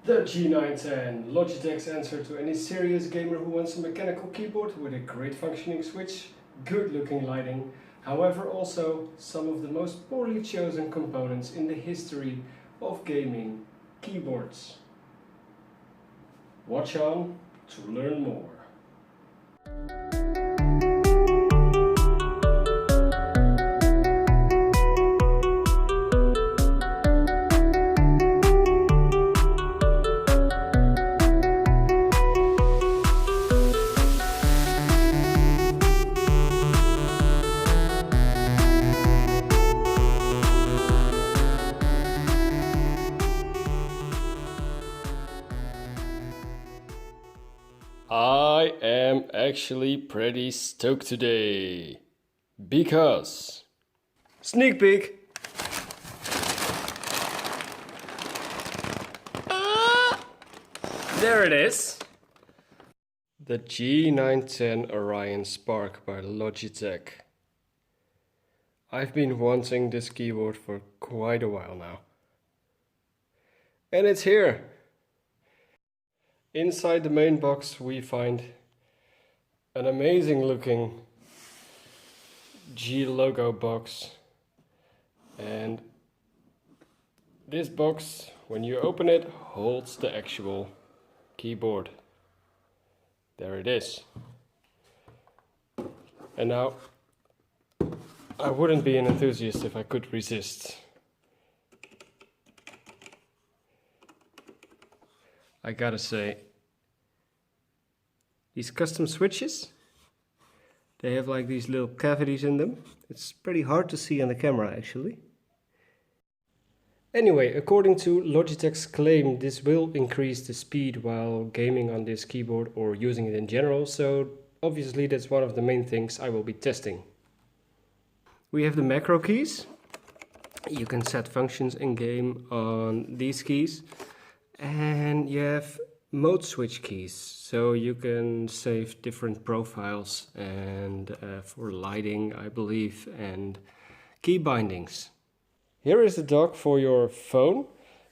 The G910, Logitech's answer to any serious gamer who wants a mechanical keyboard with a great functioning switch, good looking lighting, however also some of the most poorly chosen components in the history of gaming keyboards. Watch on to learn more. I am actually pretty stoked today because sneak peek. There it is. The G910 Orion Spark by Logitech. I've been wanting this keyboard for quite a while now. And it's here. Inside the main box we find an amazing looking G logo box, and this box, when you open it, holds the actual keyboard. There it is. And now I wouldn't be an enthusiast if I could resist. I gotta say, these custom switches, they have like these little cavities in them. It's pretty hard to see on the camera actually. Anyway, according to Logitech's claim, this will increase the speed while gaming on this keyboard or using it in general, so obviously that's one of the main things I will be testing. We have the macro keys. You can set functions in game on these keys. And you have mode switch keys, so you can save different profiles and for lighting, I believe, and key bindings. Here is the dock for your phone.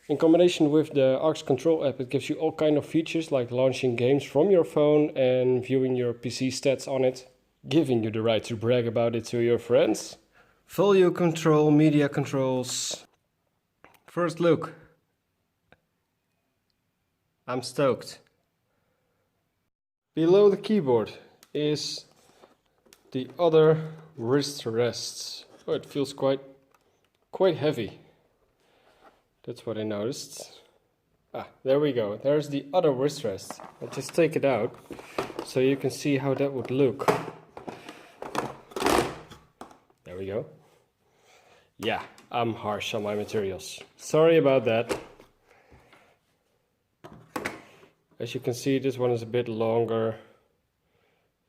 In combination with the ARX Control app, it gives you all kind of features like launching games from your phone and viewing your PC stats on it, giving you the right to brag about it to your friends. Volume control, media controls. First look. I'm stoked. Below the keyboard is the other wrist rests. Oh, it feels quite heavy. That's what I noticed. Ah, there we go. There's the other wrist rest. I'll just take it out so you can see how that would look. There we go. Yeah, I'm harsh on my materials. Sorry about that. As you can see, this one is a bit longer,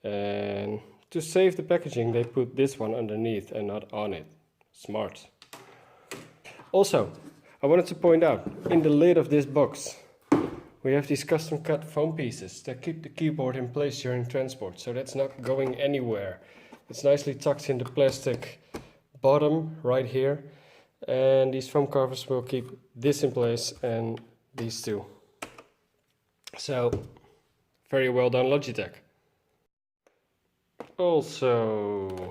and to save the packaging they put this one underneath and not on it. Smart. Also, I wanted to point out, in the lid of this box we have these custom cut foam pieces that keep the keyboard in place during transport, so that's not going anywhere. It's nicely tucked in the plastic bottom right here, and these foam covers will keep this in place and these two. So, very well done, Logitech. Also,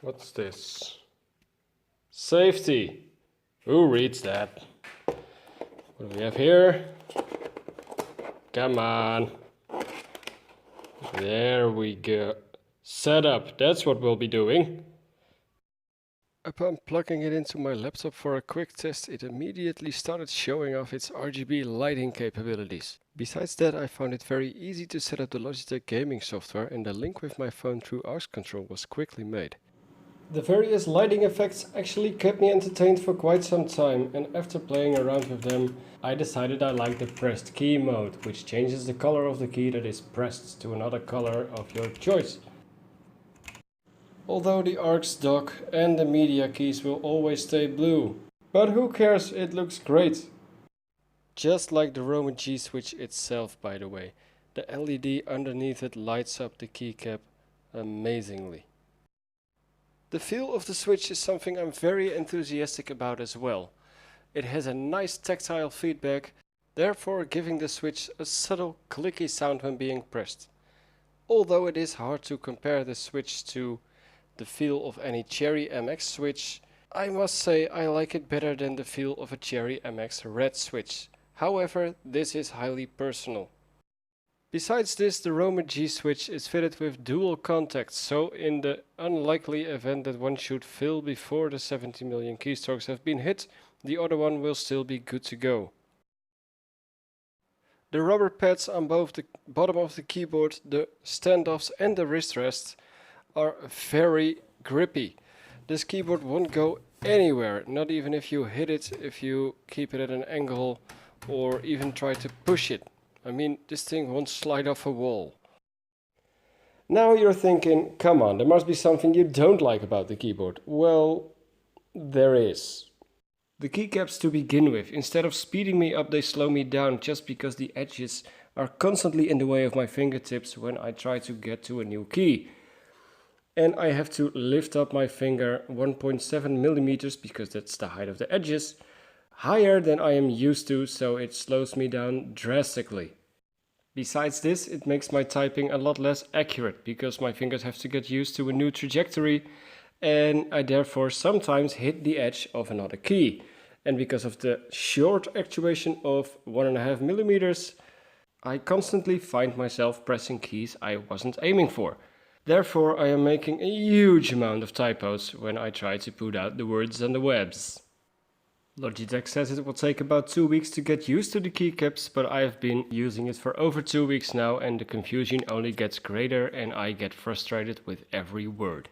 what's this? Safety. Who reads that? What do we have here? Come on. There we go. Setup, that's what we'll be doing. Upon plugging it into my laptop for a quick test, it immediately started showing off its RGB lighting capabilities. Besides that, I found it very easy to set up the Logitech gaming software, and the link with my phone through ARX Control was quickly made. The various lighting effects actually kept me entertained for quite some time, and after playing around with them, I decided I liked the pressed key mode, which changes the color of the key that is pressed to another color of your choice. Although the ARX dock and the media keys will always stay blue. But who cares, it looks great. Just like the Roman G switch itself, by the way. The LED underneath it lights up the keycap amazingly. The feel of the switch is something I'm very enthusiastic about as well. It has a nice tactile feedback, therefore giving the Switch a subtle clicky sound when being pressed. Although it is hard to compare the Switch to the feel of any Cherry MX Switch, I must say I like it better than the feel of a Cherry MX Red Switch. However, this is highly personal. Besides this, the Roamer G switch is fitted with dual contacts, so in the unlikely event that one should fail before the 70 million keystrokes have been hit, the other one will still be good to go. The rubber pads on both the bottom of the keyboard, the standoffs and the wrist rests are very grippy. This keyboard won't go anywhere, not even if you hit it, if you keep it at an angle or even try to push it. I mean, this thing won't slide off a wall. Now you're thinking, come on, there must be something you don't like about the keyboard. Well, there is. The keycaps to begin with, instead of speeding me up, they slow me down just because the edges are constantly in the way of my fingertips when I try to get to a new key. And I have to lift up my finger 1.7 millimeters, because that's the height of the edges, higher than I am used to, so it slows me down drastically. Besides this, it makes my typing a lot less accurate, because my fingers have to get used to a new trajectory, and I therefore sometimes hit the edge of another key. And because of the short actuation of 1.5 millimeters, I constantly find myself pressing keys I wasn't aiming for. Therefore, I am making a huge amount of typos when I try to put out the words on the webs. Logitech says it will take about 2 weeks to get used to the keycaps, but I have been using it for over 2 weeks now, and the confusion only gets greater and I get frustrated with every word.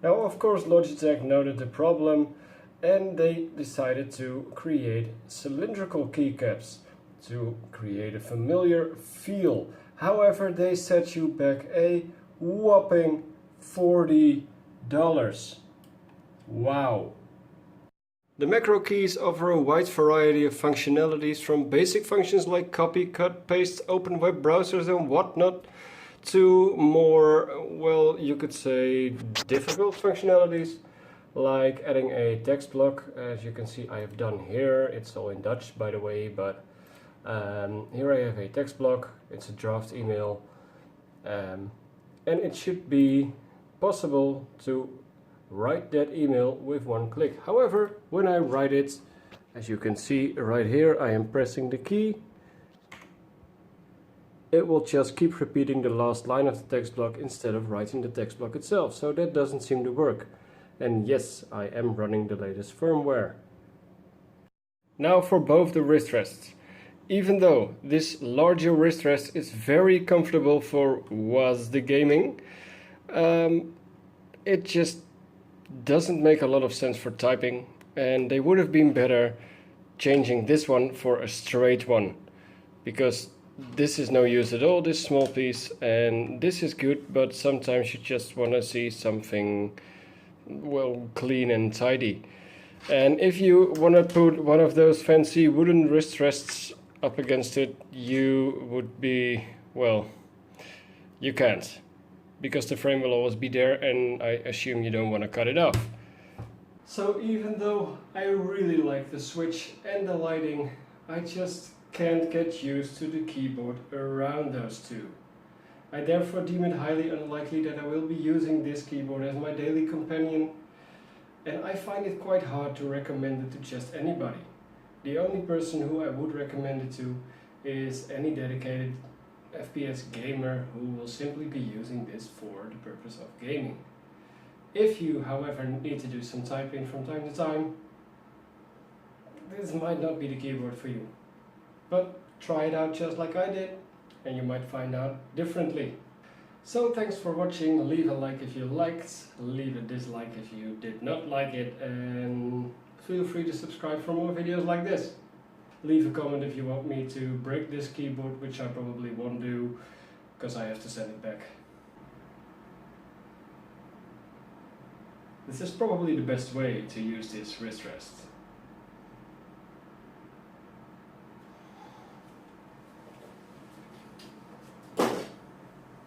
Now, of course, Logitech noted the problem and they decided to create cylindrical keycaps to create a familiar feel. However, they set you back a whopping $40. Wow. The macro keys offer a wide variety of functionalities, from basic functions like copy, cut, paste, open web browsers and whatnot, to more, well, you could say difficult functionalities, like adding a text block. As you can see, I have done here. It's all in Dutch, by the way, but here I have a text block. It's a draft email, and it should be possible to write that email with one click. However, when I write it, as you can see right here, I am pressing the key. It will just keep repeating the last line of the text block instead of writing the text block itself, so that doesn't seem to work. And yes, I am running the latest firmware. Now for both the wrist rests. Even though this larger wrist rest is very comfortable for WASD gaming, it just doesn't make a lot of sense for typing, and they would have been better changing this one for a straight one, because this is no use at all, this small piece, and this is good, but sometimes you just want to see something, well, clean and tidy. And if you want to put one of those fancy wooden wrist rests up against it, you would be, well, you can't, because the frame will always be there, and I assume you don't want to cut it off. So even though I really like the Switch and the lighting, I just can't get used to the keyboard around those two. I therefore deem it highly unlikely that I will be using this keyboard as my daily companion, and I find it quite hard to recommend it to just anybody. The only person who I would recommend it to is any dedicated FPS gamer who will simply be using this for the purpose of gaming. If you, however, need to do some typing from time to time, this might not be the keyboard for you. But try it out just like I did, and you might find out differently. So thanks for watching. Leave a like if you liked, leave a dislike if you did not like it, and feel free to subscribe for more videos like this. Leave a comment if you want me to break this keyboard, which I probably won't do, because I have to send it back. This is probably the best way to use this wrist rest.